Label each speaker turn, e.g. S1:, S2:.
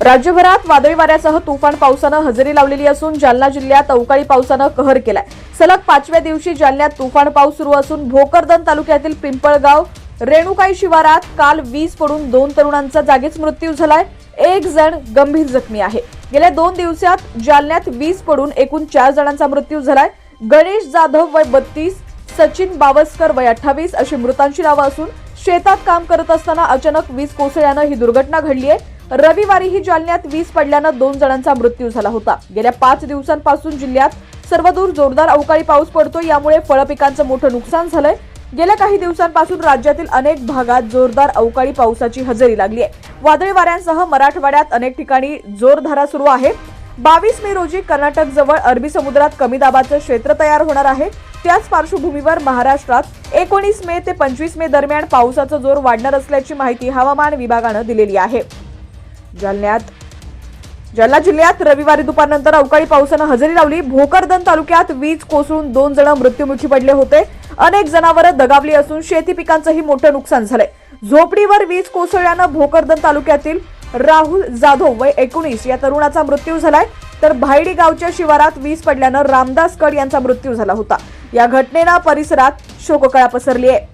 S1: राज्यभरात वादळी वाऱ्यासह तुफान पावसानं हजेरी लावलेली असून जालना जिल्ह्यात अवकाळी पावसानं कहर केलाय। सलग 5व्या दिवशी जालन्यात तुफान पाऊस सुरू असून भोकरदन तालुक्यातील पिंपळगाव रेणुकाई शिवारात काल वीज पडून 2 तरुणांचा जागीच मृत्यू झालाय। एक जण गंभीर जखमी आहे। गेल्या 2 दिवसात जालन्यात वीज पडून एकूण 4 जणांचा मृत्यू झालाय। गणेश जाधव वय 32, सचिन बावस्कर वय 28 अशी मृतांची नावं असून शेतात काम करत असताना अचानक वीज कोसळल्यानं ही दुर्घटना घडली आहे। रविवारीही जालन्यात वीज पडल्यानं 2 जणांचा मृत्यू झाला होता। गेल्या 5 दिवसांपासून जिल्ह्यात सर्वदूर जोरदार अवकाळी पाऊस पडतोय, यामुळे फळपिकांचं मोठं नुकसान झालंय। गेल्या काही दिवसांपासून राज्यातील अनेक भागात जोरदार अवकाळी पावसाची हजेरी लागली आहे। वादळी वाऱ्यांसह मराठवाड्यात अनेक ठिकाणी जोरधारा सुरू आहे। 22 मे रोजी कर्नाटक जवळ अरबी समुद्रात कमी दाबाचं क्षेत्र तयार होणार आहे। त्याच पार्श्वभूमीवर महाराष्ट्रात 19 मे ते 25 मे दरम्यान पावसाचा जोर वाढणार असल्याची माहिती हवामान विभागानं दिलेली आहे। जालना जिल्ह्यात रविवारी दुपारनंतर अवकाळी पावसानं हजेरी लावली। भोकरदन तालुक्यात वीज कोसळून 2 जण मृत्युमुखी पडले होते। अनेक जनावरं दगावली असून शेती पिकांचंही मोठं नुकसान झालंय। झोपडीवर वीज कोसळल्यानं भोकरदन तालुक्यातील राहुल जाधव वय 19 या तरुणाचा मृत्यू झालाय, तर भायडी गावच्या शिवारात वीज पडल्यानं रामदास कड यांचा मृत्यू झाला होता। या घटनेनं परिसरात शोककळा पसरली आहे।